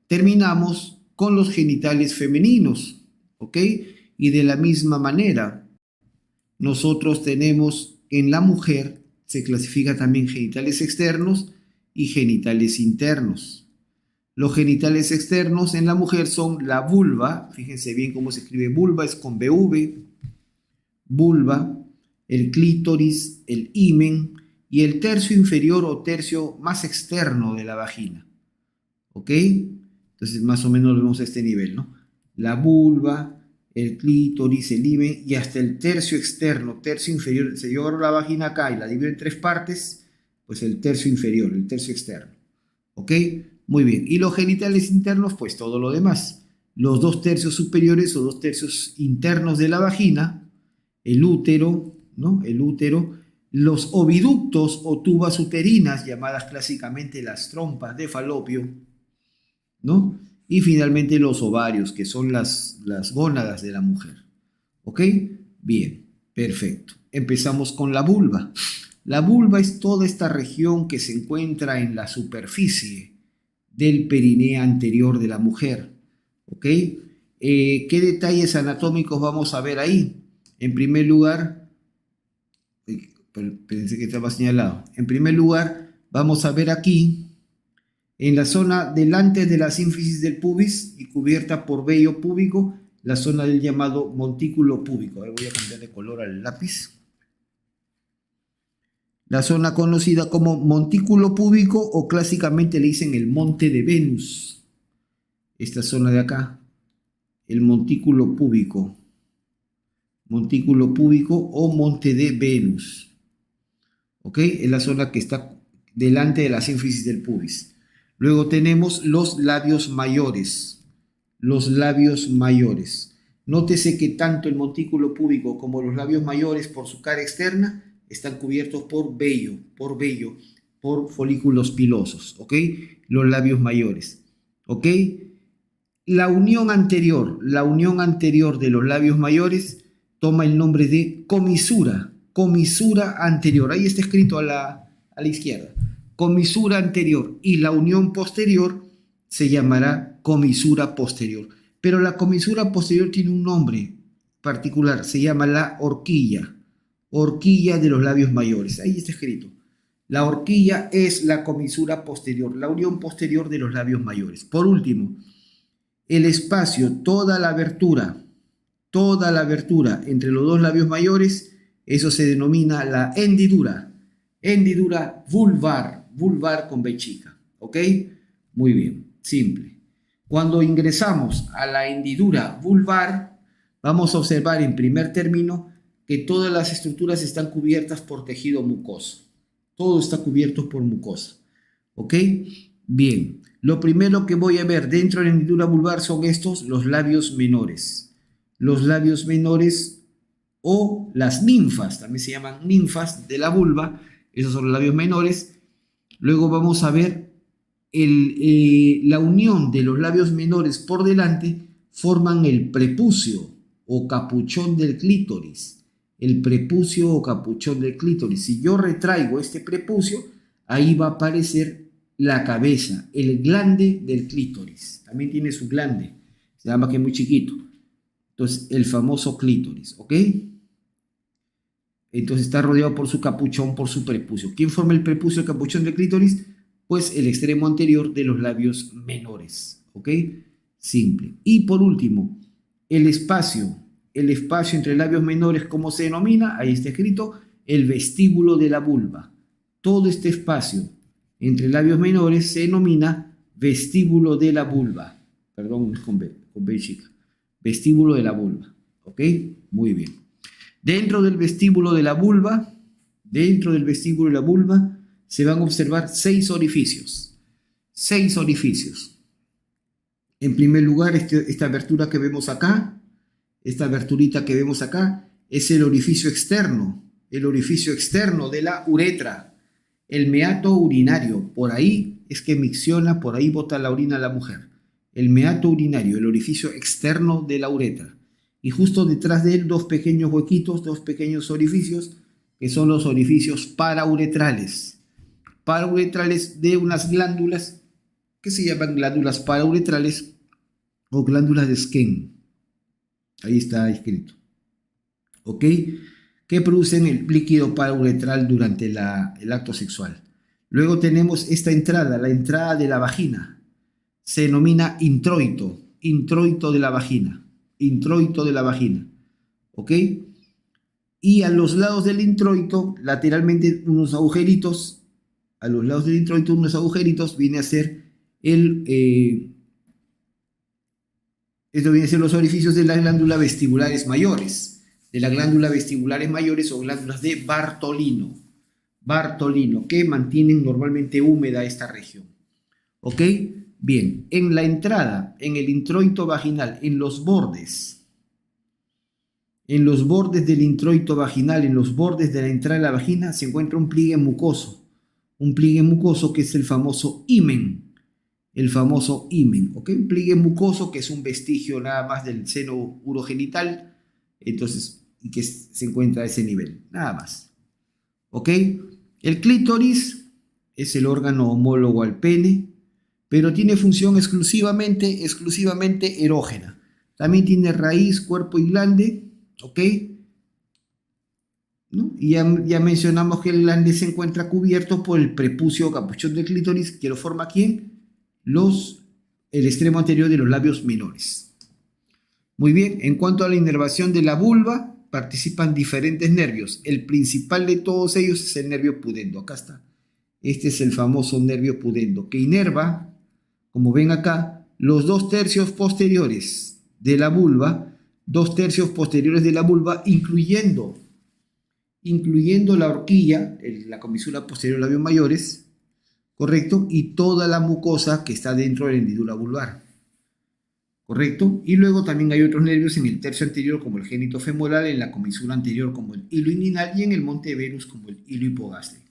terminamos con los genitales femeninos, ¿ok? Y de la misma manera, nosotros tenemos en la mujer, se clasifica también genitales externos y genitales internos. Los genitales externos en la mujer son la vulva, fíjense bien cómo se escribe vulva, es con BV, vulva, el clítoris, el himen y el tercio inferior o tercio más externo de la vagina. ¿Ok? Entonces más o menos lo vemos a este nivel, ¿no? La vulva, el clítoris, el himen y hasta el tercio externo, tercio inferior. Si yo agarro la vagina acá y la divido en 3 partes, pues el tercio inferior, el tercio externo. ¿Ok? Muy bien. Y los genitales internos, pues todo lo demás. Los 2 tercios superiores o 2 tercios internos de la vagina, el útero, ¿no? El útero, los oviductos o tubas uterinas, llamadas clásicamente las trompas de Falopio, ¿no? Y finalmente los ovarios, que son las gónadas de la mujer. ¿Ok? Bien, perfecto. Empezamos con la vulva. La vulva es toda esta región que se encuentra en la superficie del perineo anterior de la mujer. ¿Ok? ¿Qué detalles anatómicos vamos a ver ahí? En primer lugar, pensé que estaba señalado. En primer lugar, vamos a ver aquí, en la zona delante de la sínfisis del pubis y cubierta por vello púbico, la zona del llamado montículo púbico. Ahora voy a cambiar de color al lápiz. La zona conocida como montículo púbico o clásicamente le dicen el monte de Venus. Esta zona de acá, el montículo púbico. Montículo púbico o monte de Venus. ¿Ok? Es la zona que está delante de la sínfisis del pubis. Luego tenemos los labios mayores. Los labios mayores. Nótese que tanto el montículo púbico como los labios mayores por su cara externa están cubiertos por vello, por folículos pilosos, ¿ok? Los labios mayores, ¿ok? La unión anterior de los labios mayores toma el nombre de comisura anterior. Ahí está escrito a la izquierda. Comisura anterior, y la unión posterior se llamará comisura posterior. Pero la comisura posterior tiene un nombre particular, se llama la horquilla de los labios mayores. Ahí está escrito. La horquilla es la comisura posterior, la unión posterior de los labios mayores. Por último, el espacio, toda la abertura entre los 2 labios mayores, eso se denomina la hendidura vulvar con B chica, ¿ok? Muy bien, simple. Cuando ingresamos a la hendidura vulvar, vamos a observar en primer término que todas las estructuras están cubiertas por tejido mucoso. Todo está cubierto por mucosa, ¿ok? Bien, lo primero que voy a ver dentro de la hendidura vulvar son estos, los labios menores. Los labios menores o las ninfas, también se llaman ninfas de la vulva, esos son los labios menores. Luego vamos a ver la unión de los labios menores por delante, forman el prepucio o capuchón del clítoris. El prepucio o capuchón del clítoris. Si yo retraigo este prepucio, ahí va a aparecer la cabeza, el glande del clítoris. También tiene su glande, se llama que es muy chiquito. Entonces, el famoso clítoris, ¿ok? Entonces está rodeado por su capuchón, por su prepucio. ¿Quién forma el prepucio, el capuchón del clítoris? Pues el extremo anterior de los labios menores, ¿ok? Simple. Y por último, el espacio entre labios menores, ¿cómo se denomina? Ahí está escrito, el vestíbulo de la vulva. Todo este espacio entre labios menores se denomina vestíbulo de la vulva. Perdón, con B chica. Vestíbulo de la vulva, ¿ok? Muy bien. Dentro del vestíbulo de la vulva, se van a observar 6 orificios. 6 orificios. En primer lugar, esta abertura que vemos acá, esta aberturita que vemos acá, es el orificio externo de la uretra, el meato urinario. Por ahí es que micciona, por ahí bota la orina la mujer. El meato urinario, el orificio externo de la uretra. Y justo detrás de él 2 pequeños huequitos, 2 pequeños orificios, que son los orificios parauretrales. Parauretrales de unas glándulas que se llaman glándulas parauretrales o glándulas de Skene. Ahí está escrito. ¿Ok? Que producen el líquido parauretral durante el acto sexual. Luego tenemos esta entrada, la entrada de la vagina. Se denomina introito, introito de la vagina, introito de la vagina. ¿Ok? Y a los lados del introito, lateralmente unos agujeritos, a los lados del introito unos agujeritos, viene a ser esto viene a ser los orificios de las glándulas vestibulares mayores, o glándulas de Bartolino, que mantienen normalmente húmeda esta región. ¿Ok? Bien, en la entrada, en el introito vaginal, en los bordes del introito vaginal, en los bordes de la entrada de la vagina, se encuentra un pliegue mucoso que es el famoso himen, ¿ok? Un pliegue mucoso que es un vestigio nada más del seno urogenital, entonces, que se encuentra a ese nivel, nada más, ¿ok? El clítoris es el órgano homólogo al pene, pero tiene función exclusivamente erógena. También tiene raíz, cuerpo y glande, ¿ok? ¿No? Y ya mencionamos que el glande se encuentra cubierto por el prepucio o capuchón del clítoris, que lo forma ¿quién? El extremo anterior de los labios menores. Muy bien, en cuanto a la inervación de la vulva, participan diferentes nervios. El principal de todos ellos es el nervio pudendo. Acá está. Este es el famoso nervio pudendo, que inerva, como ven acá, los 2/3 posteriores de la vulva, incluyendo la horquilla, la comisura posterior de los labios mayores, ¿correcto? Y toda la mucosa que está dentro de la hendidura vulvar, ¿correcto? Y luego también hay otros nervios en el tercio anterior como el génito femoral, en la comisura anterior como el hilo inguinal y en el monte Venus como el hilo hipogástrico.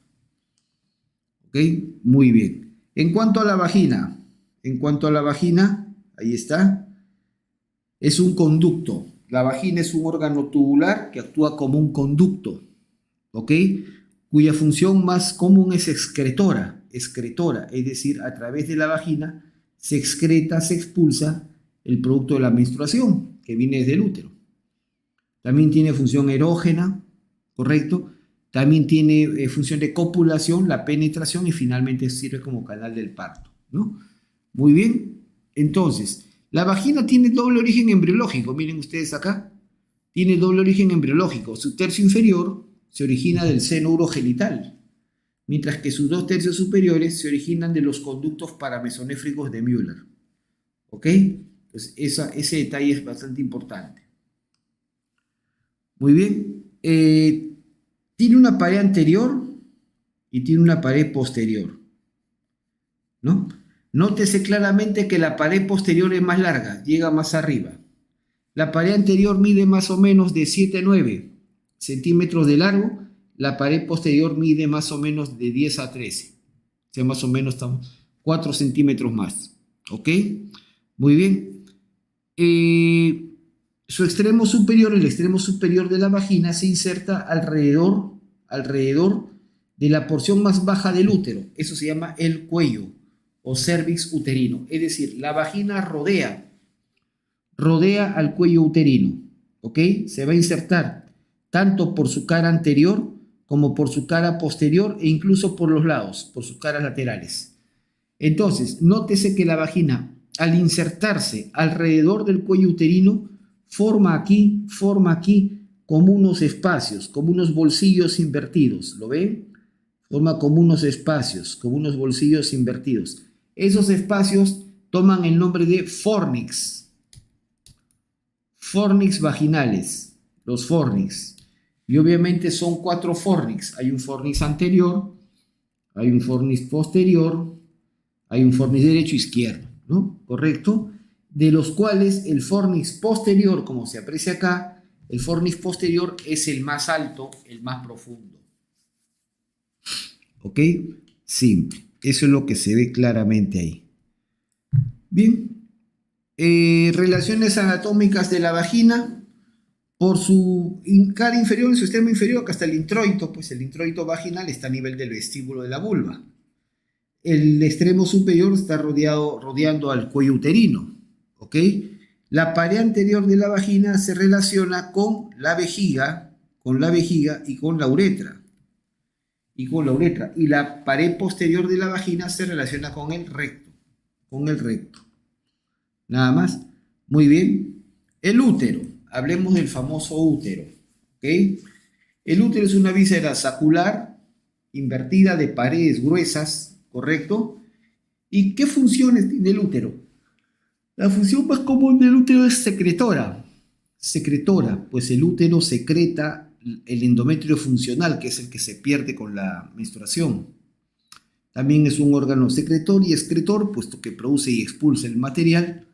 ¿Ok? Muy bien. En cuanto a la vagina, ahí está, es un conducto. La vagina es un órgano tubular que actúa como un conducto, ¿ok? Cuya función más común es excretora, es decir, a través de la vagina se expulsa el producto de la menstruación, que viene desde el útero. También tiene función erógena, ¿correcto? También tiene función de copulación, la penetración y finalmente sirve como canal del parto, ¿no? Muy bien, entonces, la vagina tiene doble origen embriológico, miren ustedes acá, tiene doble origen embriológico. Su tercio inferior se origina del seno urogenital, mientras que sus 2/3 superiores se originan de los conductos paramesonéfricos de Müller. ¿Ok? Entonces, ese detalle es bastante importante. Muy bien. Tiene una pared anterior y tiene una pared posterior, ¿no? Nótese claramente que la pared posterior es más larga, llega más arriba. La pared anterior mide más o menos de 7 a 9 centímetros de largo. La pared posterior mide más o menos de 10 a 13. O sea, más o menos estamos 4 centímetros más. ¿Ok? Muy bien. Su extremo superior, el extremo superior de la vagina, se inserta alrededor de la porción más baja del útero. Eso se llama el cuello o cervix uterino. Es decir, la vagina rodea al cuello uterino. ¿Ok? Se va a insertar tanto por su cara anterior como por su cara posterior e incluso por los lados, por sus caras laterales. Entonces, nótese que la vagina, al insertarse alrededor del cuello uterino, forma aquí como unos espacios, como unos bolsillos invertidos. ¿Lo ven? Forma como unos espacios, como unos bolsillos invertidos. Esos espacios toman el nombre de fornix. Fornix vaginales, los fornix. Y obviamente son 4 fornix. Hay un fornix anterior, hay un fornix posterior, hay un fornix derecho e izquierdo, ¿no? ¿Correcto? De los cuales el fornix posterior, como se aprecia acá, el fornix posterior es el más alto, el más profundo. ¿Ok? Simple. Eso es lo que se ve claramente ahí. Bien. Relaciones anatómicas de la vagina. Por su cara inferior, en su extremo inferior, acá está el introito, pues el introito vaginal está a nivel del vestíbulo de la vulva. el extremo superior está rodeando al cuello uterino, ¿ok? La pared anterior de la vagina se relaciona con la vejiga y con la uretra. Y la pared posterior de la vagina se relaciona con el recto. Nada más. Muy bien. El útero. Hablemos del famoso útero, ¿ok? El útero es una víscera sacular invertida de paredes gruesas, ¿correcto? ¿Y qué funciones tiene el útero? La función más común del útero es secretora. Secretora, pues el útero secreta el endometrio funcional, que es el que se pierde con la menstruación. También es un órgano secretor y excretor, puesto que produce y expulsa el material.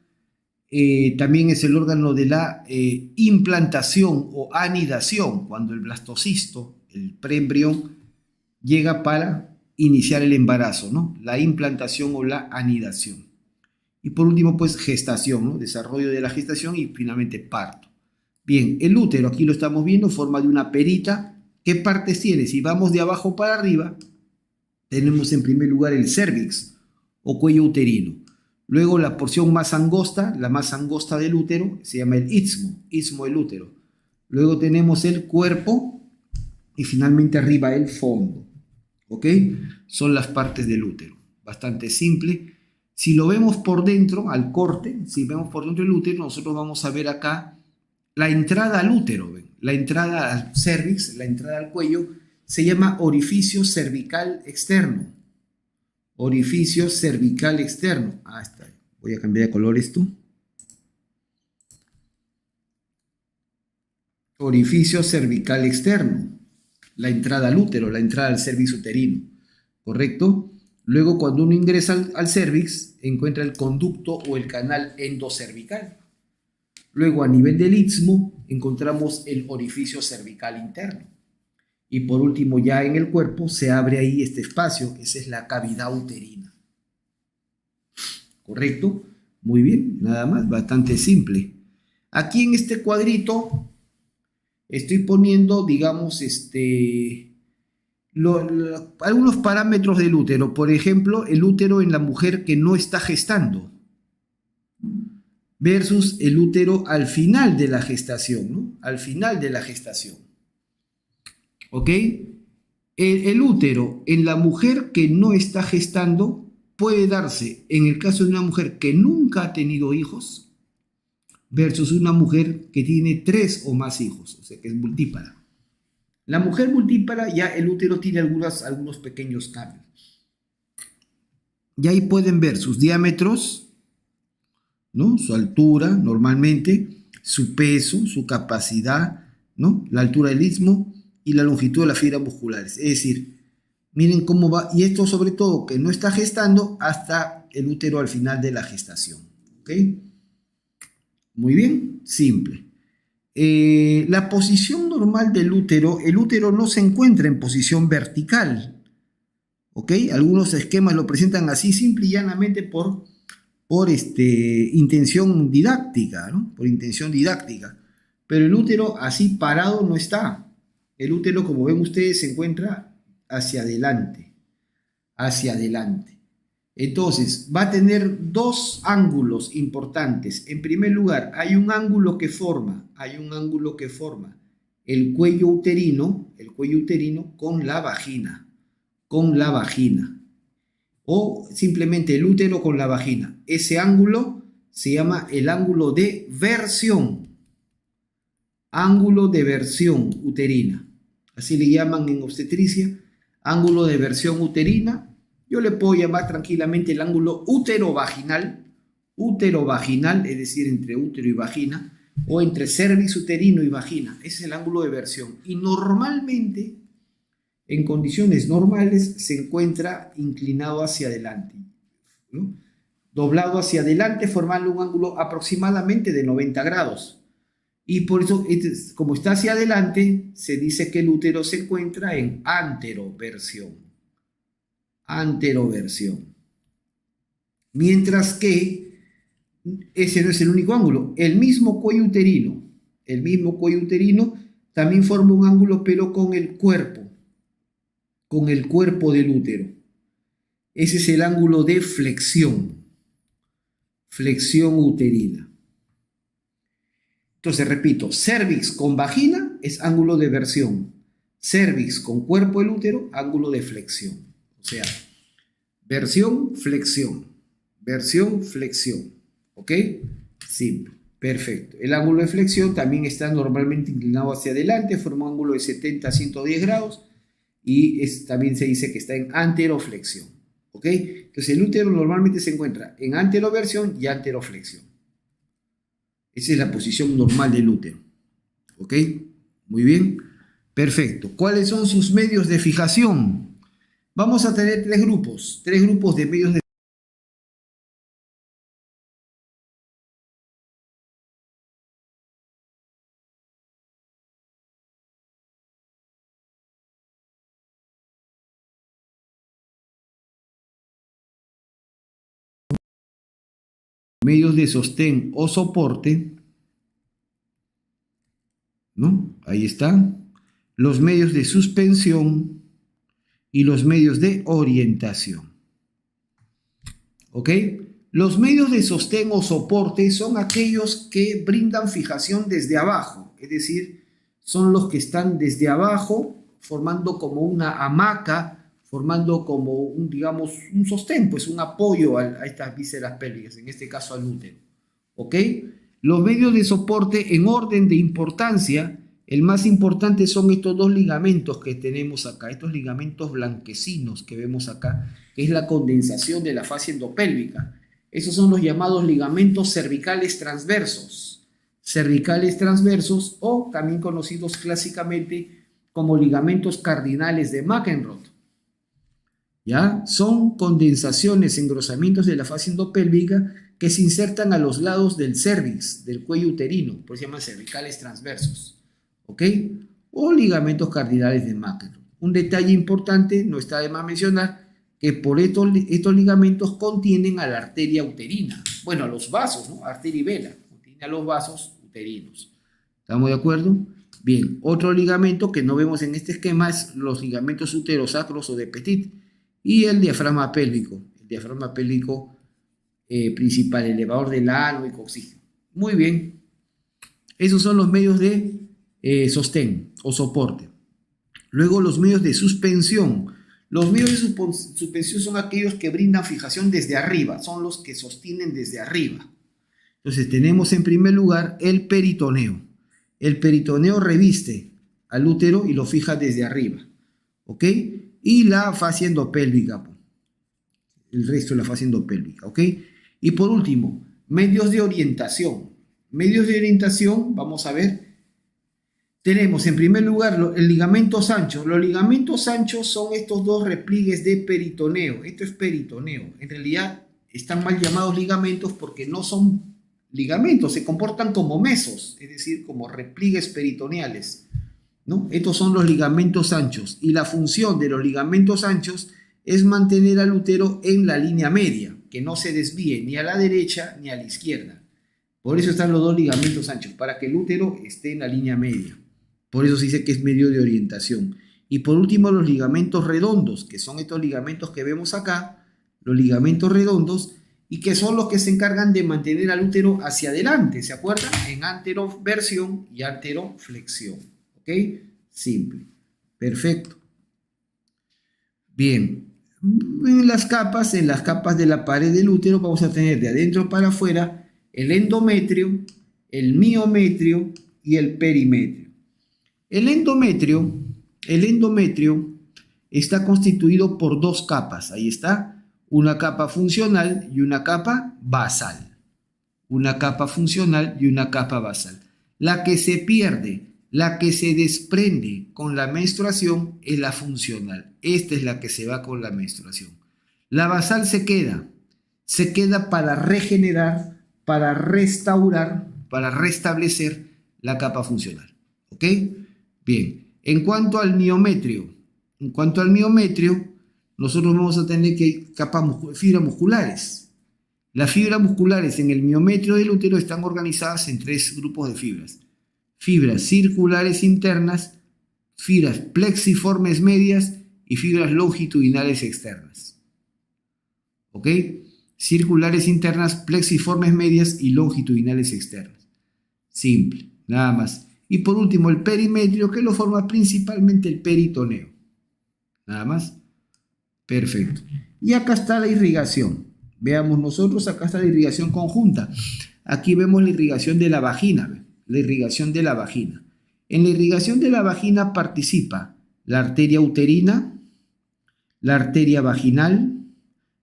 También es el órgano de la implantación o anidación, cuando el blastocisto, el preembrión, llega para iniciar el embarazo, ¿no? La implantación o la anidación. Y por último, pues gestación, ¿no? Desarrollo de la gestación y finalmente parto. Bien, el útero, aquí lo estamos viendo, forma de una perita. ¿Qué partes tiene? Si vamos de abajo para arriba, tenemos en primer lugar el cérvix o cuello uterino. Luego la porción más angosta, la más angosta del útero, se llama el istmo del útero. Luego tenemos el cuerpo y finalmente arriba el fondo. ¿Ok? Son las partes del útero. Bastante simple. Si lo vemos por dentro, al corte, si vemos por dentro del útero, nosotros vamos a ver acá la entrada al útero, ¿ven? La entrada al cérvix, la entrada al cuello, se llama orificio cervical externo. Orificio cervical externo. Ah, está. Voy a cambiar de color esto. Orificio cervical externo. La entrada al útero, la entrada al cérvix uterino. ¿Correcto? Luego, cuando uno ingresa al cérvix, encuentra el conducto o el canal endocervical. Luego, a nivel del istmo, encontramos el orificio cervical interno. Y por último, ya en el cuerpo, se abre ahí este espacio. Esa es la cavidad uterina. ¿Correcto? Muy bien, nada más, bastante simple. Aquí en este cuadrito estoy poniendo, digamos, algunos parámetros del útero. Por ejemplo, el útero en la mujer que no está gestando versus el útero al final de la gestación, ¿no? Al final de la gestación. ¿Ok? El útero en la mujer que no está gestando puede darse en el caso de una mujer que nunca ha tenido hijos versus una mujer que tiene 3 o más hijos, o sea que es multípara. La mujer multípara ya el útero tiene algunos pequeños cambios. Y ahí pueden ver sus diámetros, ¿no? Su altura normalmente, su peso, su capacidad, ¿no? La altura del istmo y la longitud de las fibras musculares. Es decir, miren cómo va, y esto sobre todo que no está gestando hasta el útero al final de la gestación. ¿Ok? Muy bien, simple. La posición normal del útero, el útero no se encuentra en posición vertical. ¿Ok? Algunos esquemas lo presentan así simple y llanamente por intención didáctica, ¿no? Por intención didáctica. Pero el útero así parado no está. El útero, como ven ustedes, se encuentra hacia adelante. Entonces, va a tener dos ángulos importantes. En primer lugar, hay un ángulo que forma el cuello uterino con la vagina, o simplemente el útero con la vagina. Ese ángulo se llama el ángulo de versión uterina. Así le llaman en obstetricia, ángulo de versión uterina. Yo le puedo llamar tranquilamente el ángulo uterovaginal, es decir, entre útero y vagina, o entre cérvix uterino y vagina. Ese es el ángulo de versión. Y normalmente, en condiciones normales, se encuentra inclinado hacia adelante, ¿no? Doblado hacia adelante, formando un ángulo aproximadamente de 90 grados. Y por eso, como está hacia adelante, se dice que el útero se encuentra en anteroversión. Mientras que ese no es el único ángulo. El mismo cuello uterino también forma un ángulo, pero con el cuerpo del útero. Ese es el ángulo de flexión uterina. Entonces, repito, cérvix con vagina es ángulo de versión. Cérvix con cuerpo del útero, ángulo de flexión. O sea, versión, flexión. Versión, flexión. ¿Ok? Simple. Perfecto. El ángulo de flexión también está normalmente inclinado hacia adelante, forma un ángulo de 70 a 110 grados y también se dice que está en anteroflexión. ¿Ok? Entonces el útero normalmente se encuentra en anteroversión y anteroflexión. Esa es la posición normal del útero. ¿Ok? Muy bien. Perfecto. ¿Cuáles son sus medios de fijación? Vamos a tener tres grupos de medios de sostén o soporte, ¿no? Ahí está. Los medios de suspensión y los medios de orientación. ¿Ok? Los medios de sostén o soporte son aquellos que brindan fijación desde abajo, es decir, son los que están desde abajo formando como una hamaca, formando como un, digamos, un sostén, pues un apoyo a estas vísceras pélvicas, en este caso al útero. ¿Ok? Los medios de soporte en orden de importancia, el más importante son estos dos ligamentos que tenemos acá, estos ligamentos blanquecinos que vemos acá, que es la condensación de la fascia endopélvica. Esos son los llamados ligamentos cervicales transversos. Cervicales transversos o también conocidos clásicamente como ligamentos cardinales de McEnroth. ¿Ya? Son condensaciones, engrosamientos de la fascia endopélvica que se insertan a los lados del cérvix, del cuello uterino, por eso se llaman cervicales transversos. ¿Ok? O ligamentos cardinales de McEnroth. Un detalle importante, no está de más mencionar, que por estos ligamentos contienen a la arteria uterina. Bueno, a los vasos, ¿no? Arteria y vela, contienen a los vasos uterinos. ¿Estamos de acuerdo? Bien, otro ligamento que no vemos en este esquema es los ligamentos uterosacros o de Petit y el diafragma pélvico. El diafragma pélvico principal, elevador del ano y coxígeno. Muy bien. Esos son los medios de sostén o soporte. Luego los medios de suspensión. Los medios de suspensión son aquellos que brindan fijación desde arriba, son los que sostienen desde arriba. Entonces tenemos en primer lugar el peritoneo. El peritoneo reviste al útero y lo fija desde arriba. ¿Ok? Y la fascia endopélvica. El resto de la fascia endopélvica. ¿Ok? Y por último, medios de orientación. Medios de orientación, vamos a ver. Tenemos en primer lugar el ligamentos anchos. Los ligamentos anchos son estos dos repliegues de peritoneo. Esto es peritoneo. En realidad están mal llamados ligamentos porque no son ligamentos, se comportan como mesos, es decir, como repliegues peritoneales, ¿no? Estos son los ligamentos anchos y la función de los ligamentos anchos es mantener al útero en la línea media, que no se desvíe ni a la derecha ni a la izquierda. Por eso están los dos ligamentos anchos, para que el útero esté en la línea media. Por eso se dice que es medio de orientación. Y por último, los ligamentos redondos, que son estos ligamentos que vemos acá, los ligamentos redondos, y que son los que se encargan de mantener al útero hacia adelante, ¿se acuerdan? En anteroversión y anteroflexión. ¿Ok? Simple. Perfecto. Bien. En las capas de la pared del útero vamos a tener de adentro para afuera el endometrio, el miometrio y el perimetrio. El endometrio está constituido por dos capas. Ahí está. Una capa funcional y una capa basal. Una capa funcional y una capa basal. La que se pierde, la que se desprende con la menstruación es la funcional. Esta es la que se va con la menstruación. La basal se queda para regenerar, para restaurar, para restablecer la capa funcional. ¿Ok? Bien. En cuanto al miometrio, nosotros vamos a tener que fibras musculares. Las fibras musculares en el miometrio del útero están organizadas en tres grupos de fibras. Fibras circulares internas, fibras plexiformes medias y fibras longitudinales externas. ¿ok? Circulares internas, plexiformes medias y longitudinales externas. Simple, nada más. Y por último, el perimetrio, que lo forma principalmente el peritoneo. Nada más. Perfecto. Y acá está la irrigación. Veamos nosotros, acá está la irrigación conjunta. Aquí vemos la irrigación de la vagina. La irrigación de la vagina. En la irrigación de la vagina participa la arteria uterina, la arteria vaginal,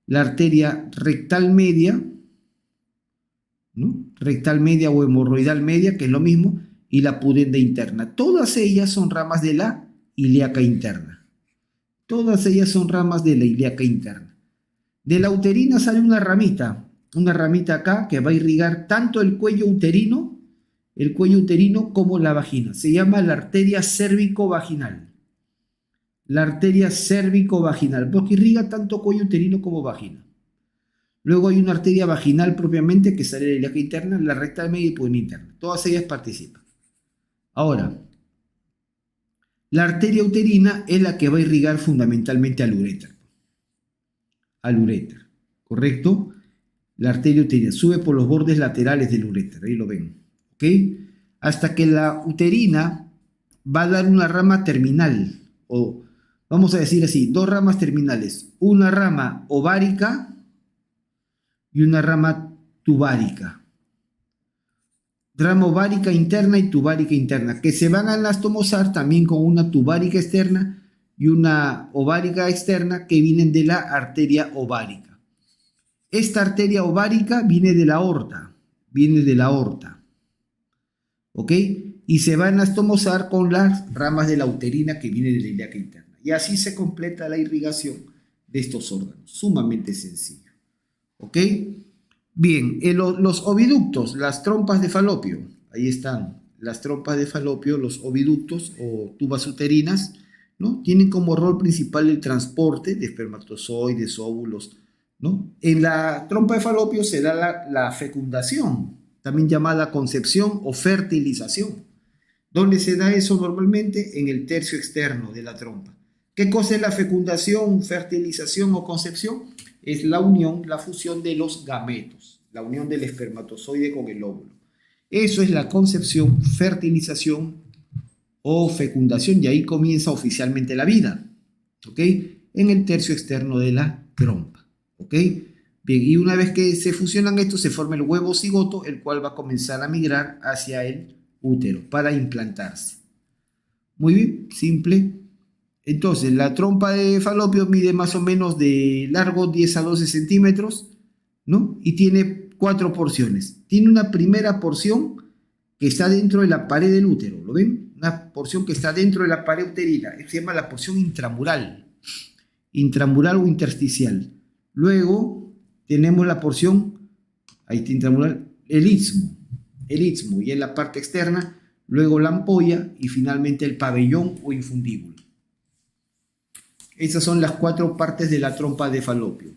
la arteria rectal media, ¿no? Rectal media o hemorroidal media, que es lo mismo, y la pudenda interna. Todas ellas son ramas de la ilíaca interna. Todas ellas son ramas de la ilíaca interna. De la uterina sale una ramita acá que va a irrigar tanto el cuello uterino como la vagina. Se llama la arteria cérvico-vaginal. La arteria cérvico-vaginal, porque irriga tanto cuello uterino como vagina. Luego hay una arteria vaginal propiamente que sale de la ilíaca interna, la rectal media y pudenda interna. Todas ellas participan. Ahora, la arteria uterina es la que va a irrigar fundamentalmente al uréter. Al uréter, ¿correcto? La arteria uterina sube por los bordes laterales del uréter, ahí lo ven, ¿ok? Hasta que la uterina va a dar una rama terminal, o vamos a decir así, dos ramas terminales, una rama ovárica y una rama tubárica. Rama ovárica interna y tubárica interna, que se van a anastomosar también con una tubárica externa y una ovárica externa que vienen de la arteria ovárica. Esta arteria ovárica viene de la aorta, ¿ok? Y se va a anastomosar con las ramas de la uterina que viene de la ilíaca interna. Y así se completa la irrigación de estos órganos, sumamente sencillo, ¿ok? Bien, los oviductos, las trompas de falopio, ahí están las trompas de falopio, los oviductos o tubas uterinas, ¿no? Tienen como rol principal el transporte de espermatozoides, óvulos, ¿no? En la trompa de falopio se da la fecundación, también llamada concepción o fertilización. ¿Dónde se da eso normalmente? En el tercio externo de la trompa. ¿Qué cosa es la fecundación, fertilización o concepción? Es la unión, la fusión de los gametos, la unión del espermatozoide con el óvulo. Eso es la concepción, fertilización o fecundación, y ahí comienza oficialmente la vida, ¿ok? En el tercio externo de la trompa, ¿ok? Bien, y una vez que se fusionan estos, se forma el huevo cigoto, el cual va a comenzar a migrar hacia el útero para implantarse. Muy bien, simple. Entonces, la trompa de falopio mide más o menos de largo 10 a 12 centímetros, ¿no? Y tiene 4 porciones. Tiene una primera porción que está dentro de la pared del útero, ¿lo ven? Una porción que está dentro de la pared uterina, se llama la porción intramural o intersticial. Luego tenemos la porción, ahí está intramural, el istmo, y en la parte externa, luego la ampolla y finalmente el pabellón o infundíbulo. Esas son las 4 partes de la trompa de falopio: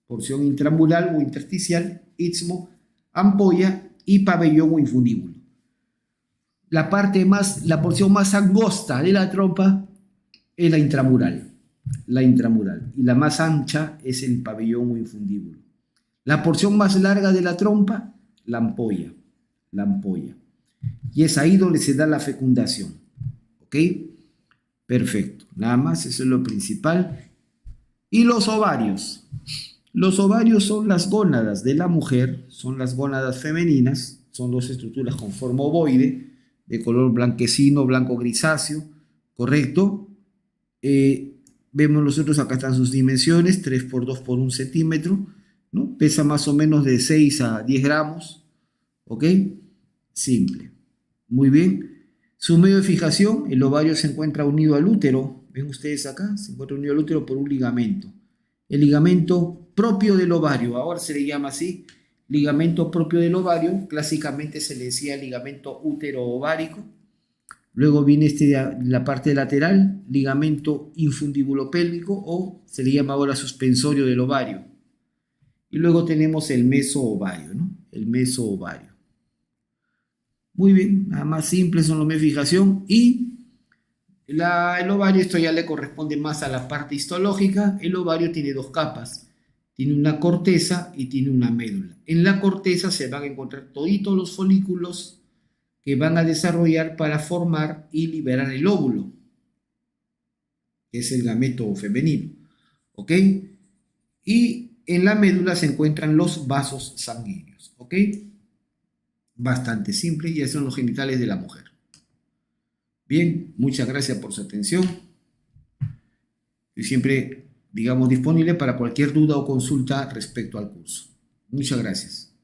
porción intramural o intersticial, istmo, ampolla y pabellón o infundíbulo. La porción más angosta de la trompa es la intramural, y la más ancha es el pabellón o infundíbulo. La porción más larga de la trompa, la ampolla, y es ahí donde se da la fecundación, ¿ok? Perfecto, nada más, eso es lo principal. Y los ovarios. Los ovarios son las gónadas de la mujer, son las gónadas femeninas, son dos estructuras con forma ovoide, de color blanquecino, blanco grisáceo, ¿correcto? Vemos nosotros, acá están sus dimensiones, 3 por 2 por 1 centímetro, ¿no? Pesa más o menos de 6 a 10 gramos, ¿ok? Simple. Muy bien. Su medio de fijación, el ovario se encuentra unido al útero, ven ustedes acá, se encuentra unido al útero por un ligamento. El ligamento propio del ovario, ahora se le llama así, ligamento propio del ovario, clásicamente se le decía ligamento útero-ovárico. Luego viene la parte lateral, ligamento infundibulopélvico, o se le llama ahora suspensorio del ovario. Y luego tenemos el mesoovario, ¿no? El mesoovario. Muy bien, nada más simple son los medios de fijación. Y el ovario, esto ya le corresponde más a la parte histológica. El ovario tiene 2 capas. tiene una corteza y tiene una médula. En la corteza se van a encontrar toditos los folículos que van a desarrollar para formar y liberar el óvulo, que es el gameto femenino, ¿ok? Y en la médula se encuentran los vasos sanguíneos, ¿ok? Bastante simple, y esos son los genitales de la mujer. Bien, muchas gracias por su atención. Y siempre, digamos, disponible para cualquier duda o consulta respecto al curso. Muchas gracias.